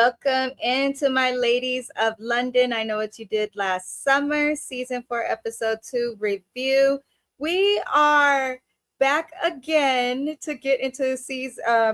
welcome into my ladies of London. I know what you did last summer, season 4, episode 2 review. We are back again to get into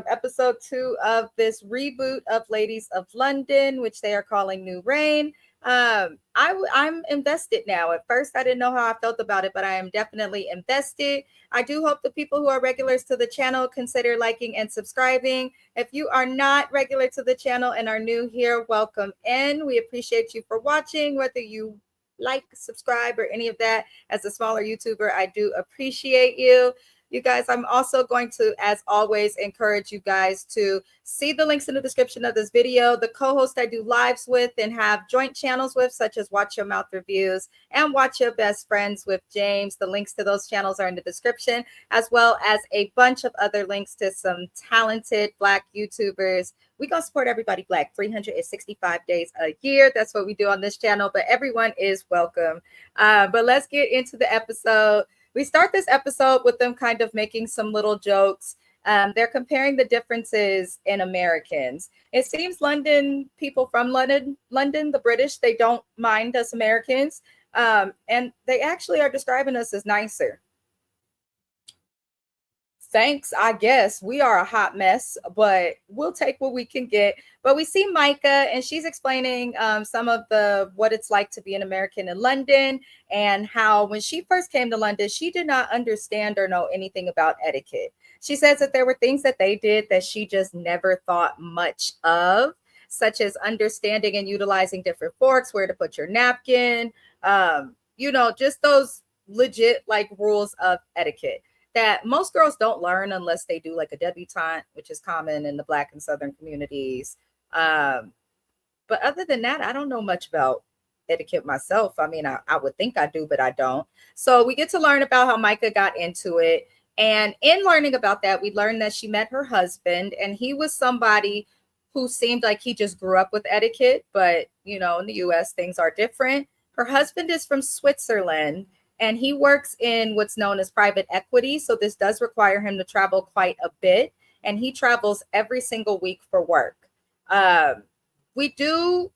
episode 2 of this reboot of Ladies of London, which they are calling New Reign. I'm invested now. At first, I didn't know how I felt about it, but I am definitely invested. I do hope the people who are regulars to the channel consider liking and subscribing. If you are not regular to the channel and are new here, welcome in. We appreciate you for watching, whether you like, subscribe, or any of that. As a smaller YouTuber, I do appreciate you. You guys, I'm also going to, as always, encourage you guys to see the links in the description of this video. The co-host I do lives with and have joint channels with, such as Watch Your Mouth Reviews and Watch Your Best Friends with James. The links to those channels are in the description, as well as a bunch of other links to some talented Black YouTubers. We're going to support everybody Black 365 days a year. That's what we do on this channel, but everyone is welcome. But let's get into the episode. We start this episode with them kind of making some little jokes. They're comparing the differences in Americans. It seems people from London, the British, they don't mind us Americans. And they actually are describing us as nicer. Thanks, I guess. We are a hot mess, but we'll take what we can get. But we see Micah, and she's explaining some of what it's like to be an American in London, and how when she first came to London, she did not understand or know anything about etiquette. She says that there were things that they did that she just never thought much of, such as understanding and utilizing different forks, where to put your napkin, just those legit rules of etiquette that most girls don't learn unless they do like a debutante, which is common in the Black and Southern communities. But other than that, I don't know much about etiquette myself. I mean, I would think I do, but I don't. So we get to learn about how Micah got into it. And in learning about that, we learned that she met her husband, and he was somebody who seemed like he just grew up with etiquette. But, in the US, things are different. Her husband is from Switzerland, and he works in what's known as private equity. So this does require him to travel quite a bit. And he travels every single week for work. We do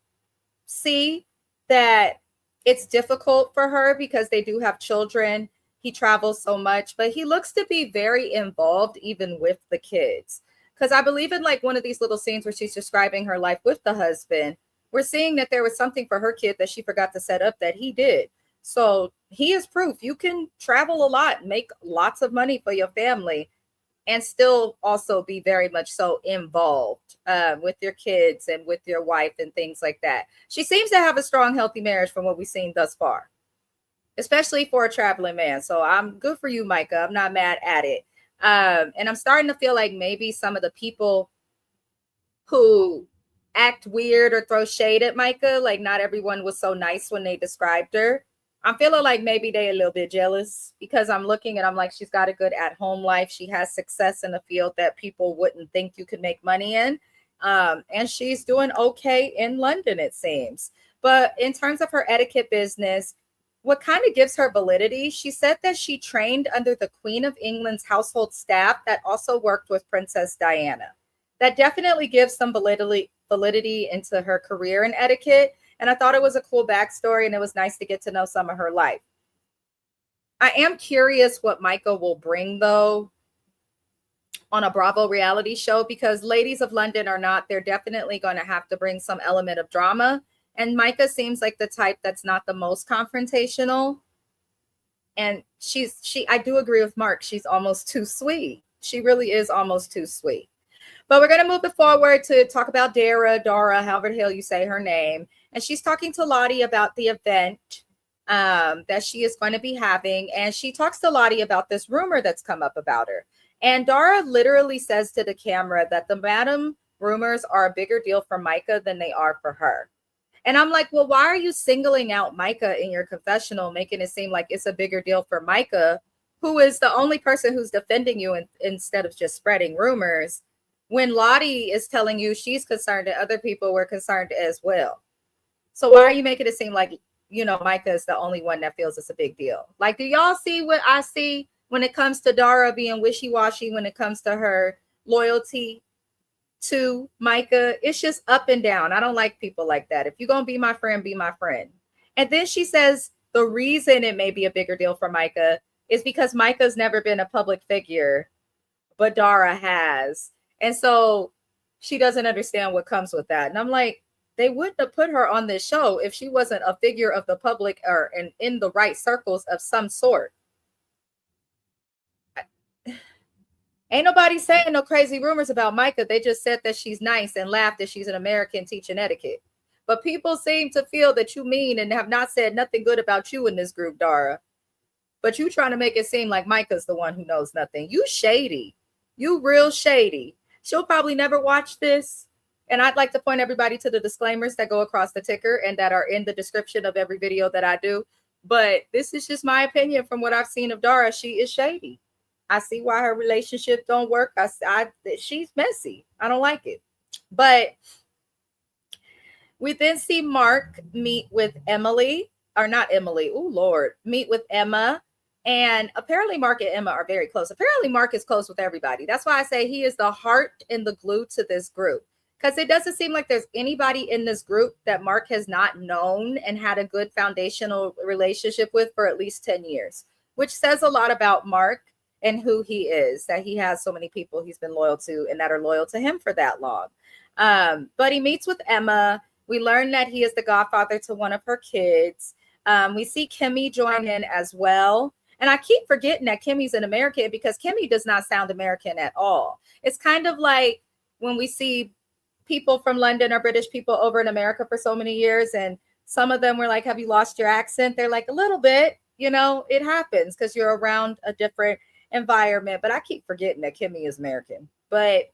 see that it's difficult for her because they do have children. He travels so much, but he looks to be very involved even with the kids. Because I believe in one of these little scenes where she's describing her life with the husband, we're seeing that there was something for her kid that she forgot to set up that he did. So he is proof you can travel a lot, make lots of money for your family, and still also be very much so involved with your kids and with your wife and things like that. She seems to have a strong, healthy marriage from what we've seen thus far, especially for a traveling man. So I'm good for you, Micah. I'm not mad at it. And I'm starting to feel like maybe some of the people who act weird or throw shade at Micah, not everyone was so nice when they described her. I'm feeling like maybe they're a little bit jealous, because I'm looking and I'm like, she's got a good at-home life. She has success in a field that people wouldn't think you could make money in. And she's doing okay in London, it seems. But in terms of her etiquette business, what kind of gives her validity, she said that she trained under the Queen of England's household staff that also worked with Princess Diana. That definitely gives some validity into her career in etiquette. And I thought it was a cool backstory, and it was nice to get to know some of her life. I am curious what Micah will bring, though, on a Bravo reality show, because Ladies of London or not, they're definitely going to have to bring some element of drama. And Micah seems like the type that's not the most confrontational. And I do agree with Mark. She's almost too sweet. She really is almost too sweet. But we're going to move it forward to talk about Dara, however the hell you say her name. And she's talking to Lottie about the event that she is going to be having. And she talks to Lottie about this rumor that's come up about her. And Dara literally says to the camera that the Madam rumors are a bigger deal for Micah than they are for her. And I'm like, well, why are you singling out Micah in your confessional, making it seem like it's a bigger deal for Micah, who is the only person who's defending you instead of just spreading rumors, when Lottie is telling you she's concerned and other people were concerned as well? So why are you making it seem like, Micah is the only one that feels it's a big deal? Do y'all see what I see when it comes to Dara being wishy-washy when it comes to her loyalty to Micah. It's just up and down. I don't like people like that. If you're going to be my friend, be my friend. And then she says the reason it may be a bigger deal for Micah is because Micah's never been a public figure, but Dara has. And so she doesn't understand what comes with that. And I'm like, they wouldn't have put her on this show if she wasn't a figure of the public or in the right circles of some sort. Ain't nobody saying no crazy rumors about Micah. They just said that she's nice and laughed that she's an American teaching etiquette. But people seem to feel that you mean and have not said nothing good about you in this group, Dara. But you trying to make it seem like Micah's the one who knows nothing. You shady. You real shady. She'll probably never watch this. And I'd like to point everybody to the disclaimers that go across the ticker and that are in the description of every video that I do. But this is just my opinion from what I've seen of Dara. She is shady. I see why her relationship don't work. She's messy. I don't like it. But we then see Mark meet with Emily, or not Emily. Oh, Lord. Meet with Emma. And apparently Mark and Emma are very close. Apparently Mark is close with everybody. That's why I say he is the heart and the glue to this group. Because it doesn't seem like there's anybody in this group that Mark has not known and had a good foundational relationship with for at least 10 years, which says a lot about Mark and who he is, that he has so many people he's been loyal to and that are loyal to him for that long. But he meets with Emma. We learn that he is the godfather to one of her kids. We see Kimmy join in as well. And I keep forgetting that Kimmy's an American because Kimmy does not sound American at all. It's kind of like when we see people from London or British people over in America for so many years, and some of them were like, have you lost your accent? They're like, a little bit, you know, it happens because you're around a different environment. But I keep forgetting that Kimmy is American. But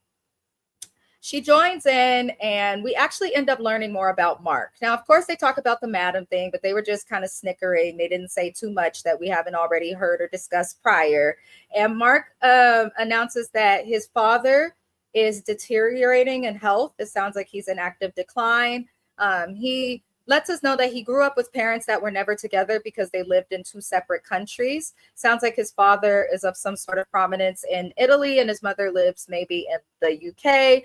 she joins in and we actually end up learning more about Mark. Now, of course, they talk about the madam thing, but they were just kind of snickering. They didn't say too much that we haven't already heard or discussed prior. And Mark announces that his father is deteriorating in health. It sounds like he's in active decline. He lets us know that he grew up with parents that were never together because they lived in two separate countries. Sounds like his father is of some sort of prominence in Italy and his mother lives maybe in the UK.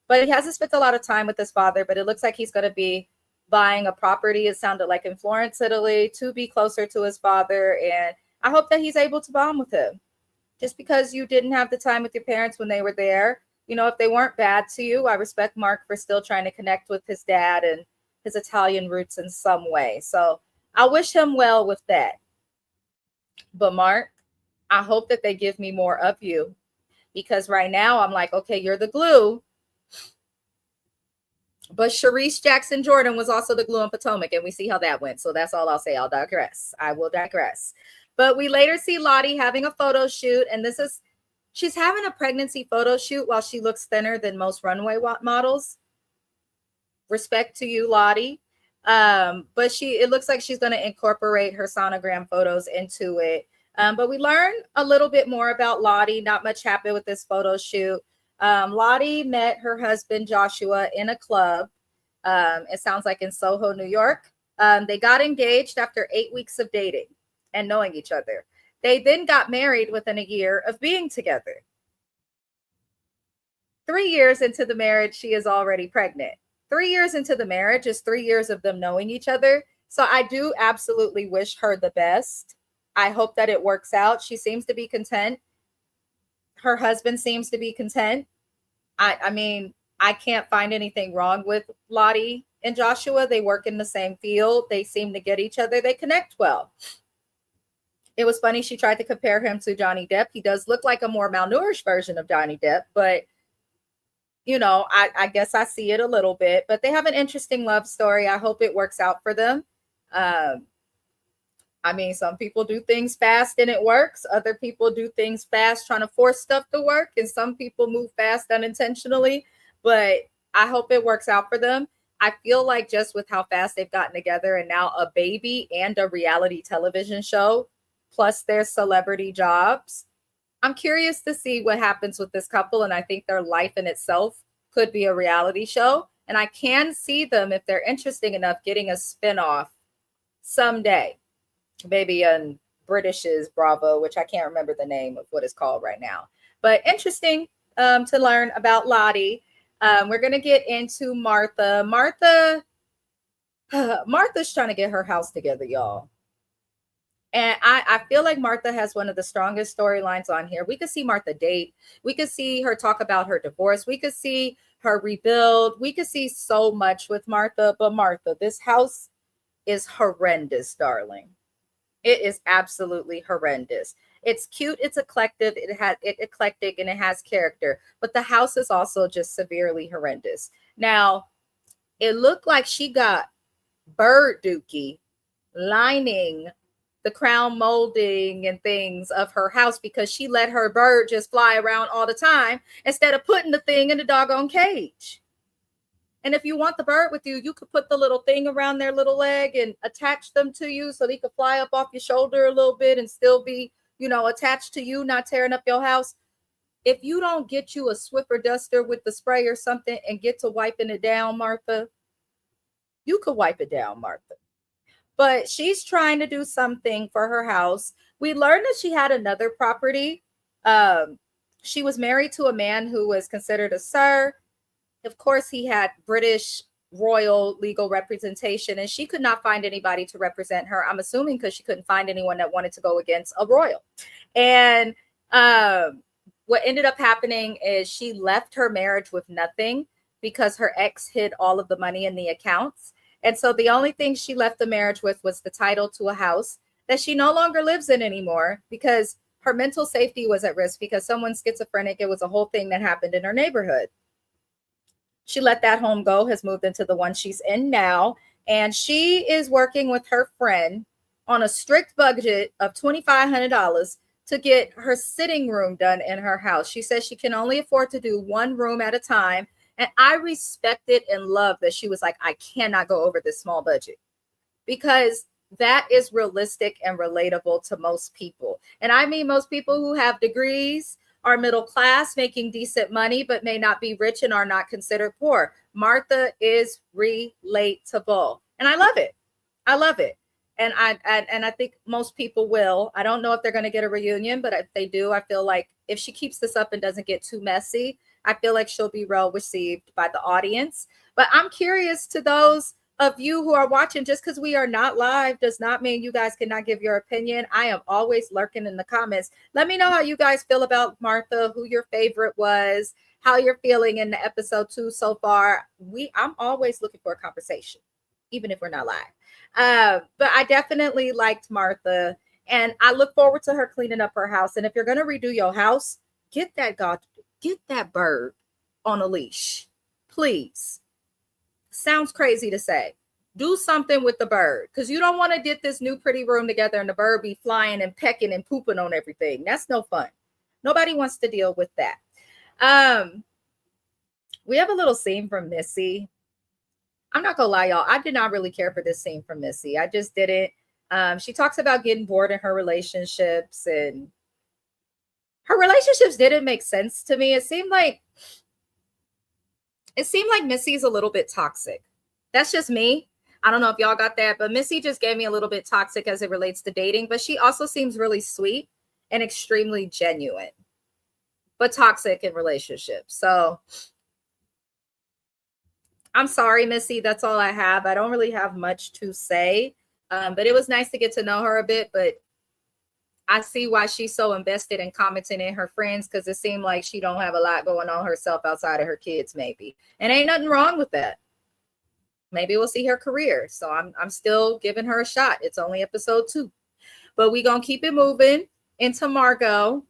But he hasn't spent a lot of time with his father, but it looks like he's going to be buying a property. It sounded like in Florence, Italy, to be closer to his father. And I hope that he's able to bond with him. Just because you didn't have the time with your parents when they were there, you know, if they weren't bad to you, I respect Mark for still trying to connect with his dad and his Italian roots in some way. So I wish him well with that. But Mark, I hope that they give me more of you. Because right now I'm like, okay, you're the glue. But Sharice Jackson Jordan was also the glue in Potomac, and we see how that went. So that's all I'll say. I'll digress. I will digress. But we later see Lottie having a photo shoot, and she's having a pregnancy photo shoot while she looks thinner than most runway models. Respect to you, Lottie. But it looks like she's going to incorporate her sonogram photos into it. But we learn a little bit more about Lottie. Not much happened with this photo shoot. Lottie met her husband, Joshua, in a club. It sounds like in Soho, New York. They got engaged after 8 weeks of dating and knowing each other. They then got married within a year of being together. 3 years into the marriage, she is already pregnant. 3 years into the marriage is 3 years of them knowing each other. So I do absolutely wish her the best. I hope that it works out. She seems to be content. Her husband seems to be content. I mean, I can't find anything wrong with Lottie and Joshua. They work in the same field. They seem to get each other. They connect well. It was funny. She tried to compare him to Johnny Depp. He does look like a more malnourished version of Johnny Depp, but you know, I guess I see it a little bit. But they have an interesting love story. I hope it works out for them. I mean, some people do things fast and it works. Other people do things fast trying to force stuff to work. And some people move fast unintentionally. But I hope it works out for them. I feel like just with how fast they've gotten together and now a baby and a reality television show, plus their celebrity jobs, I'm curious to see what happens with this couple. And I think their life in itself could be a reality show. And I can see them, if they're interesting enough, getting a spinoff someday. Maybe on British's Bravo, which I can't remember the name of what it's called right now. But interesting. to learn about Lottie. We're going to get into Martha. Martha's trying to get her house together, y'all. And I feel like Martha has one of the strongest storylines on here. We could see Martha date. We could see her talk about her divorce. We could see her rebuild. We could see so much with Martha. But Martha, this house is horrendous, darling. It is absolutely horrendous. It's cute. It's eclectic. Eclectic and it has character. But the house is also just severely horrendous. Now, it looked like she got bird dookie lining the crown molding and things of her house because she let her bird just fly around all the time instead of putting the thing in the doggone cage. And if you want the bird with you, you could put the little thing around their little leg and attach them to you so they could fly up off your shoulder a little bit and still be, attached to you, not tearing up your house. If you don't get you a Swiffer duster with the spray or something and get to wiping it down, Martha, you could wipe it down, Martha. But she's trying to do something for her house. We learned that she had another property. She was married to a man who was considered a sir. Of course, he had British royal legal representation, and she could not find anybody to represent her. I'm assuming because she couldn't find anyone that wanted to go against a royal. And what ended up happening is she left her marriage with nothing because her ex hid all of the money in the accounts. And so the only thing she left the marriage with was the title to a house that she no longer lives in anymore because her mental safety was at risk because someone's schizophrenic. It was a whole thing that happened in her neighborhood. She let that home go, has moved into the one she's in now. And she is working with her friend on a strict budget of $2,500 to get her sitting room done in her house. She says she can only afford to do one room at a time. And I respect it and love that she was like, I cannot go over this small budget because that is realistic and relatable to most people. And I mean, most people who have degrees are middle class, making decent money, but may not be rich and are not considered poor. Martha is relatable. And I love it. I love it. And I think most people will. I don't know if they're going to get a reunion, but if they do, I feel like if she keeps this up and doesn't get too messy, I feel like she'll be well received by the audience. But I'm curious to those of you who are watching, just because we are not live does not mean you guys cannot give your opinion. I am always lurking in the comments. Let me know how you guys feel about Martha, who your favorite was, how you're feeling in the episode 2 so far. I'm always looking for a conversation, even if we're not live. But I definitely liked Martha, and I look forward to her cleaning up her house. And if you're going to redo your house, get that bird on a leash, please. Sounds crazy to say. Do something with the bird because you don't want to get this new pretty room together and the bird be flying and pecking and pooping on everything. That's no fun. Nobody wants to deal with that. We have a little scene from Missy. I'm not gonna lie, y'all. I did not really care for this scene from Missy. I just didn't. She talks about getting bored in her relationships, and her relationships didn't make sense to me. It seemed like Missy's a little bit toxic. That's just me. I don't know if y'all got that, but Missy just gave me a little bit toxic as it relates to dating, but she also seems really sweet and extremely genuine, but toxic in relationships. So I'm sorry, Missy. That's all I have. I don't really have much to say, but it was nice to get to know her a bit, but I see why she's so invested in commenting in her friends because it seemed like she don't have a lot going on herself outside of her kids, maybe. And ain't nothing wrong with that. Maybe we'll see her career. So I'm still giving her a shot. It's only episode 2. But we're going to keep it moving into Margot,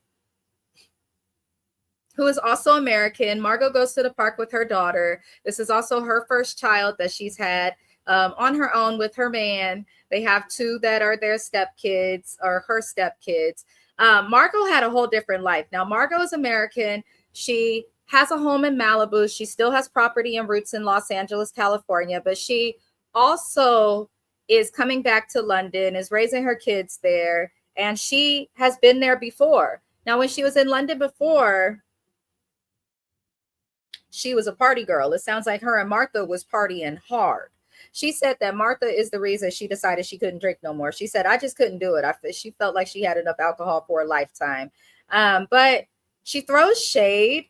who is also American. Margot goes to the park with her daughter. This is also her first child that she's had on her own with her man. They have 2 that are their stepkids or her stepkids. Margot had a whole different life. Now, Margot is American. She has a home in Malibu. She still has property and roots in Los Angeles, California, but she also is coming back to London, is raising her kids there, and she has been there before. Now, when she was in London before, she was a party girl. It sounds like her and Martha was partying hard. She said that Martha is the reason she decided she couldn't drink no more. She said, I just couldn't do it. She felt like she had enough alcohol for a lifetime. But she throws shade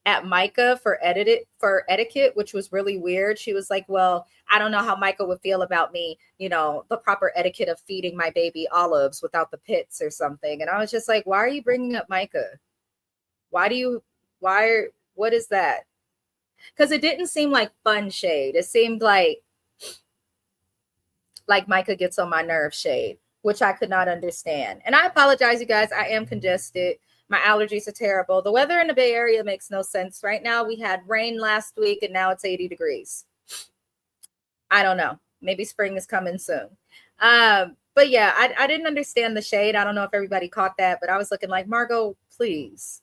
at Micah for etiquette, which was really weird. She was like, well, I don't know how Micah would feel about me, the proper etiquette of feeding my baby olives without the pits or something. And I was just like, why are you bringing up Micah? What is that? Because it didn't seem like fun shade. It seemed like Micah gets on my nerve shade, which I could not understand. And I apologize, you guys. I am congested. My allergies are terrible. The weather in the Bay Area makes no sense. Right now, we had rain last week and now it's 80 degrees. I don't know. Maybe spring is coming soon. But yeah, I didn't understand the shade. I don't know if everybody caught that, but I was looking like, Margot, please,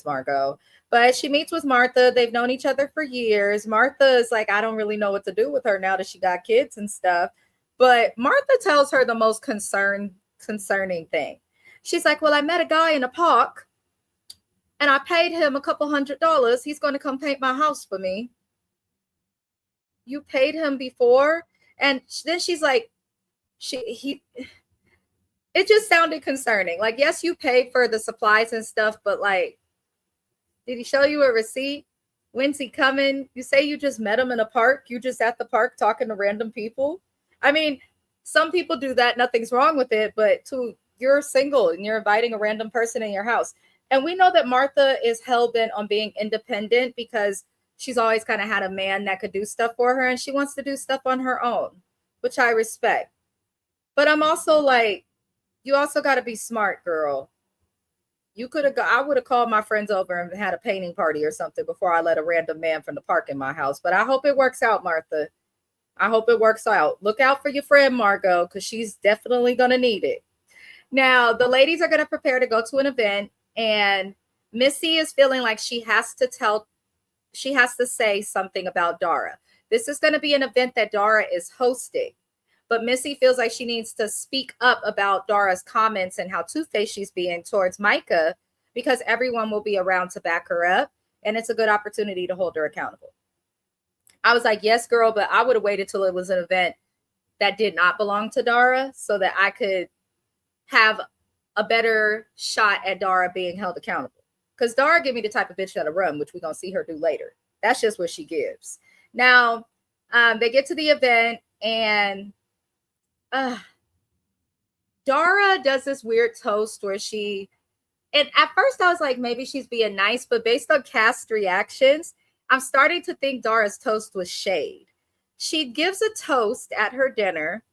Margot. But she meets with Martha. They've known each other for years. Martha is like, I don't really know what to do with her now that she got kids and stuff. But Martha tells her the most concerning thing. She's like, well, I met a guy in a park and I paid him a couple $100. He's going to come paint my house for me. You paid him before? And then she's like, it just sounded concerning. Like, yes, you paid for the supplies and stuff, but like, did he show you a receipt? When's he coming? You say you just met him in a park. You just at the park talking to random people. I mean, some people do that. Nothing's wrong with it, but you're single and you're inviting a random person in your house. And we know that Martha is hell-bent on being independent because she's always kind of had a man that could do stuff for her, and she wants to do stuff on her own, which I respect. But I'm also like, you also got to be smart, girl. I would have called my friends over and had a painting party or something before I let a random man from the park in my house. But I hope it works out, Martha. I hope it works out. Look out for your friend, Margot, because she's definitely going to need it. Now, the ladies are going to prepare to go to an event, and Missy is feeling like she has to say something about Dara. This is going to be an event that Dara is hosting. But Missy feels like she needs to speak up about Dara's comments and how two-faced she's being towards Micah because everyone will be around to back her up. And it's a good opportunity to hold her accountable. I was like, yes, girl, but I would have waited till it was an event that did not belong to Dara so that I could have a better shot at Dara being held accountable. Because Dara give me the type of bitch that'll run, which we're going to see her do later. That's just what she gives. Now, they get to the event and Dara does this weird toast where and at first I was like, maybe she's being nice, but based on cast reactions, I'm starting to think Dara's toast was shade. She gives a toast at her dinner,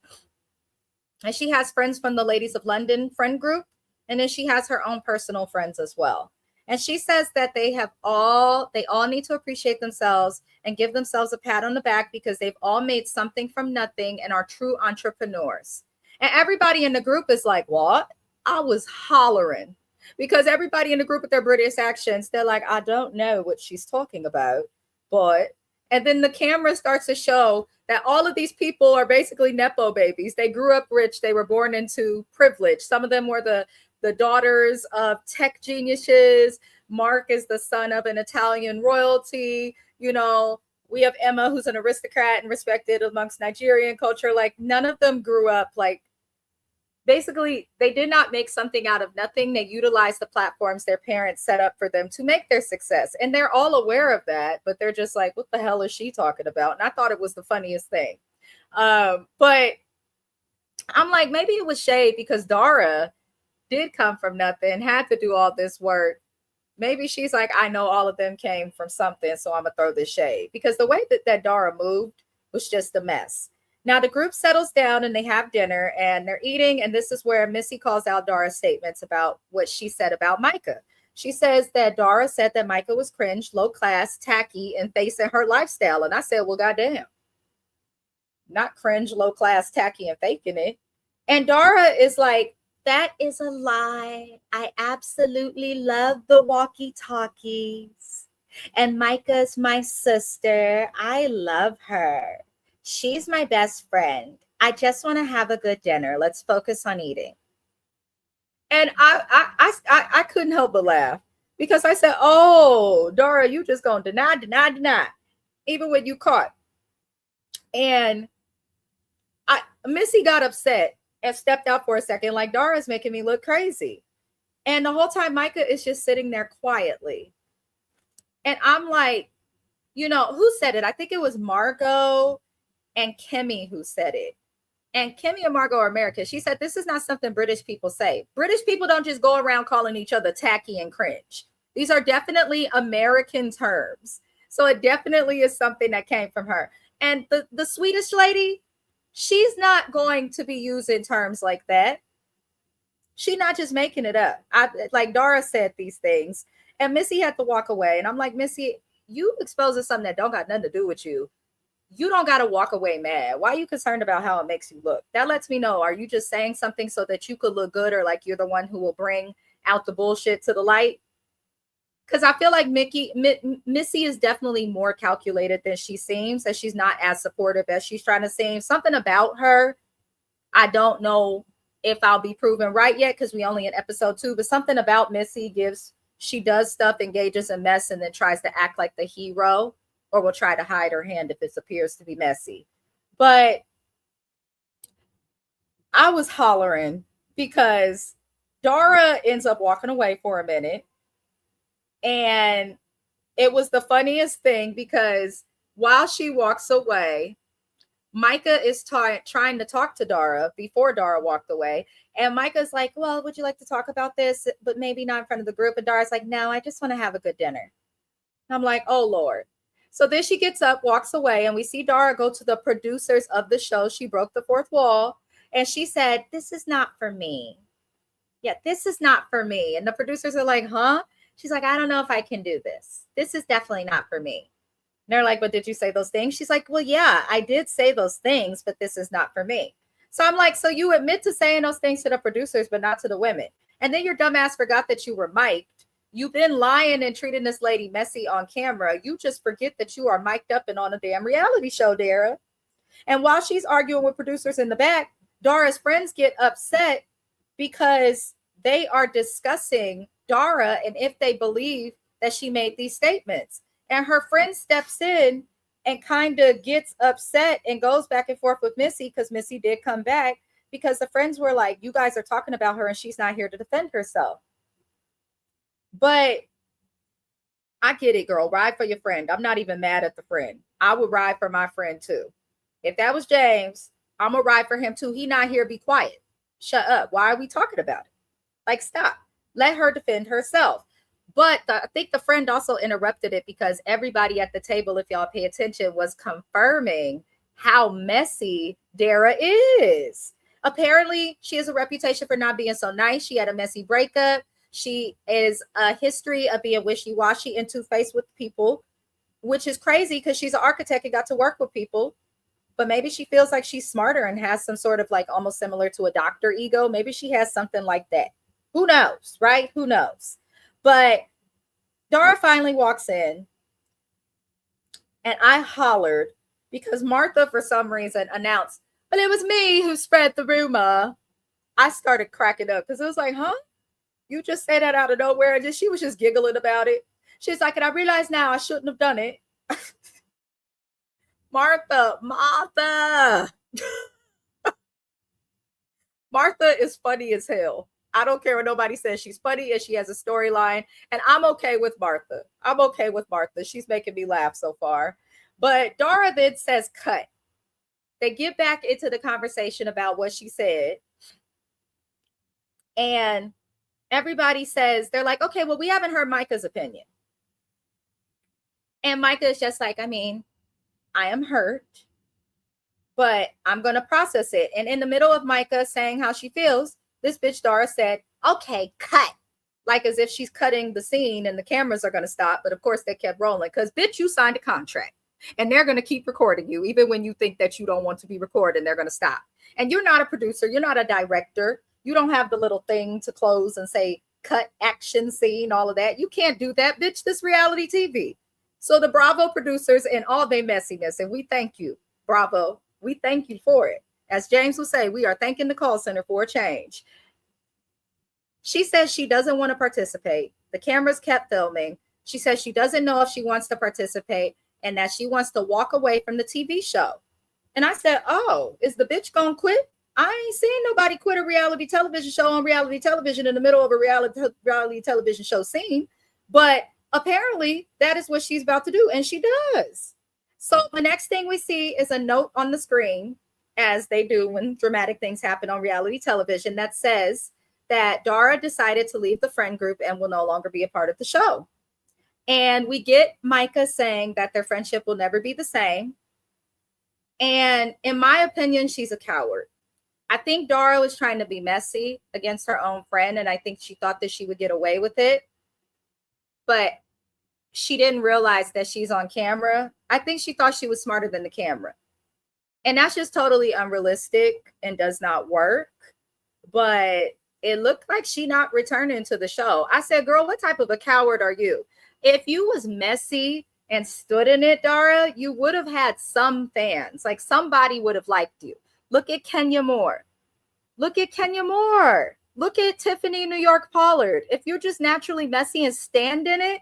and she has friends from the Ladies of London friend group, and then she has her own personal friends as well. And she says that they all need to appreciate themselves and give themselves a pat on the back because they've all made something from nothing and are true entrepreneurs. And everybody in the group is like, what? I was hollering because everybody in the group with their British accents, they're like, I don't know what she's talking about, but, and then the camera starts to show that all of these people are basically Nepo babies. They grew up rich. They were born into privilege. Some of them were the daughters of tech geniuses. Mark is the son of an Italian royalty. We have Emma, who's an aristocrat and respected amongst Nigerian culture. Like, none of them grew up like, basically, they did not make something out of nothing. They utilized the platforms their parents set up for them to make their success. And they're all aware of that, but they're just like, what the hell is she talking about? And I thought it was the funniest thing. But I'm like, maybe it was shade because Dara did come from nothing, had to do all this work. Maybe she's like, I know all of them came from something, so I'm going to throw this shade. Because the way that Dara moved was just a mess. Now, the group settles down and they have dinner and they're eating. And this is where Missy calls out Dara's statements about what she said about Micah. She says that Dara said that Micah was cringe, low class, tacky, and facing her lifestyle. And I said, well, goddamn. Not cringe, low class, tacky, and faking it. And Dara is like, that is a lie. I absolutely love the walkie-talkies. And Micah's my sister. I love her. She's my best friend. I just want to have a good dinner. Let's focus on eating. And I couldn't help but laugh because I said, oh, Dara, you just going to deny, even when you caught. And Missy got upset and stepped out for a second, like, Dara's making me look crazy. And the whole time, Micah is just sitting there quietly. And I'm like, who said it? I think it was Margot and Kimmy who said it. And Kimmy and Margot are American. She said, this is not something British people say. British people don't just go around calling each other tacky and cringe. These are definitely American terms. So it definitely is something that came from her. And the Swedish lady, she's not going to be using terms like that. She's not just making it up. Like Dara said these things, and Missy had to walk away. And I'm like, Missy, you exposing something that don't got nothing to do with you. You don't got to walk away mad. Why are you concerned about how it makes you look? That lets me know, are you just saying something so that you could look good, or like you're the one who will bring out the bullshit to the light? Because I feel like Missy is definitely more calculated than she seems, and she's not as supportive as she's trying to seem. Something about her, I don't know if I'll be proven right yet, because we only in episode 2, but something about Missy she does stuff, engages in mess, and then tries to act like the hero, or will try to hide her hand if it appears to be messy. But I was hollering because Dara ends up walking away for a minute. And it was the funniest thing, because while she walks away, Micah is trying to talk to Dara before Dara walked away. And Micah's like, well, would you like to talk about this? But maybe not in front of the group. And Dara's like, no, I just want to have a good dinner. And I'm like, oh, Lord. So then she gets up, walks away, and we see Dara go to the producers of the show. She broke the fourth wall, and she said, this is not for me. Yeah, this is not for me. And the producers are like, huh? She's like, I don't know if I can do this. This is definitely not for me. And they're like, but did you say those things? She's like, well, yeah, I did say those things, but this is not for me. So I'm like, so you admit to saying those things to the producers, but not to the women. And then your dumbass forgot that you were mic'd. You've been lying and treating this lady messy on camera. You just forget that you are mic'd up and on a damn reality show, Dara. And while she's arguing with producers in the back, Dara's friends get upset because they are discussing Dara and if they believe that she made these statements. And her friend steps in and kind of gets upset and goes back and forth with Missy, because Missy did come back, because the friends were like, you guys are talking about her and she's not here to defend herself. But I get it, girl. Ride for your friend. I'm not even mad at the friend. I would ride for my friend too. If that was James, I'm going to ride for him too. He not here. Be quiet. Shut up. Why are we talking about it? Like, stop. Let her defend herself. But I think the friend also interrupted it, because everybody at the table, if y'all pay attention, was confirming how messy Dara is. Apparently, she has a reputation for not being so nice. She had a messy breakup. She is a history of being wishy-washy and two-faced with people, which is crazy because she's an architect and got to work with people. But maybe she feels like she's smarter and has some sort of like almost similar to a doctor ego. Maybe she has something like that. Who knows, right? Who knows? But Dara finally walks in, and I hollered because Martha, for some reason, announced, but it was me who spread the rumor. I started cracking up because it was like, huh? You just say that out of nowhere. And she was just giggling about it. She's like, and I realize now I shouldn't have done it. Martha. Martha is funny as hell. I don't care what nobody says. She's funny and she has a storyline. And I'm okay with Martha. She's making me laugh so far. But Dara then says, cut. They get back into the conversation about what she said. And everybody says, they're like, okay, well, we haven't heard Micah's opinion. And Micah is just like, I mean, I am hurt, but I'm going to process it. And in the middle of Micah saying how she feels, this bitch Dara said, okay, cut. Like as if she's cutting the scene and the cameras are going to stop. But of course they kept rolling because, bitch, you signed a contract and they're going to keep recording you. Even when you think that you don't want to be recorded, they're going to stop. And you're not a producer. You're not a director. You don't have the little thing to close and say, cut, action scene, all of that. You can't do that, bitch. This reality TV. So the Bravo producers and all their messiness, and we thank you, Bravo. We thank you for it. As James will say, we are thanking the call center for a change. She says she doesn't want to participate. The cameras kept filming. She says she doesn't know if she wants to participate and that she wants to walk away from the TV show. And I said, oh, is the bitch gonna quit? I ain't seen nobody quit a reality television show on reality television in the middle of a reality television show scene. But apparently that is what she's about to do, and she does. So the next thing we see is a note on the screen, as they do when dramatic things happen on reality television, that says that Dara decided to leave the friend group and will no longer be a part of the show. And we get Micah saying that their friendship will never be the same. And in my opinion, she's a coward. I think Dara was trying to be messy against her own friend, and I think she thought that she would get away with it. But she didn't realize that she's on camera. I think she thought she was smarter than the camera. And that's just totally unrealistic and does not work. But it looked like she not returning to the show. I said, girl, what type of a coward are you? If you was messy and stood in it, Dara, you would have had some fans. Like somebody would have liked you. Look at Kenya Moore. Look at Kenya Moore. Look at Tiffany New York Pollard. If you're just naturally messy and stand in it,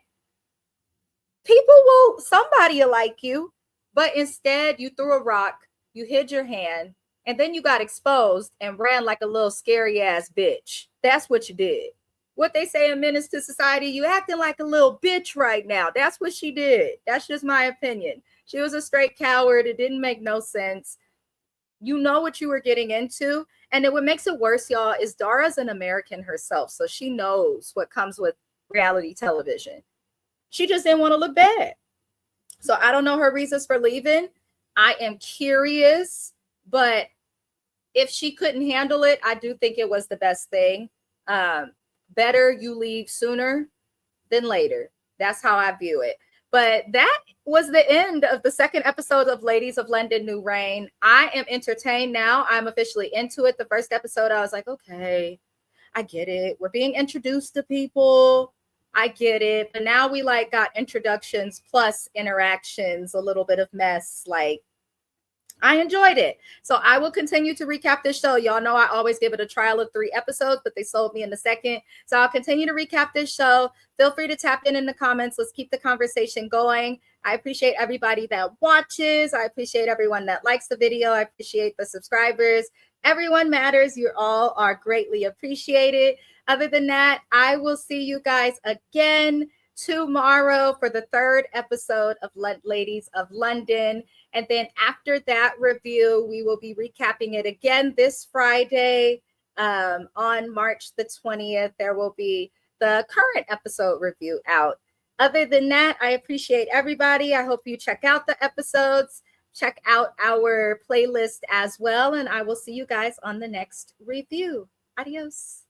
somebody will like you. But instead, you threw a rock, you hid your hand, and then you got exposed and ran like a little scary ass bitch. That's what you did. What they say in Menace to Society, you acting like a little bitch right now. That's what she did. That's just my opinion. She was a straight coward. It didn't make no sense. You know what you were getting into. And then what makes it worse, y'all, is Dara's an American herself. So she knows what comes with reality television. She just didn't want to look bad. So I don't know her reasons for leaving. I am curious, but if she couldn't handle it, I do think it was the best thing. Better you leave sooner than later. That's how I view it. But that was the end of the second episode of Ladies of London New Reign. I am entertained now. I'm officially into it. The first episode, I was like, okay, I get it. We're being introduced to people. I get it. But now we like got introductions plus interactions, a little bit of mess. Like, I enjoyed it. So I will continue to recap this show. Y'all know I always give it a trial of 3 episodes, but they sold me in the second. So I'll continue to recap this show. Feel free to tap in the comments. Let's keep the conversation going. I appreciate everybody that watches. I appreciate everyone that likes the video. I appreciate the subscribers. Everyone matters. You all are greatly appreciated. Other than that, I will see you guys again tomorrow for the 3rd episode of Ladies of London. And then after that review, we will be recapping it again this Friday on March the 20th. There will be the current episode review out. Other than that, I appreciate everybody. I hope you check out the episodes, check out our playlist as well. And I will see you guys on the next review. Adios.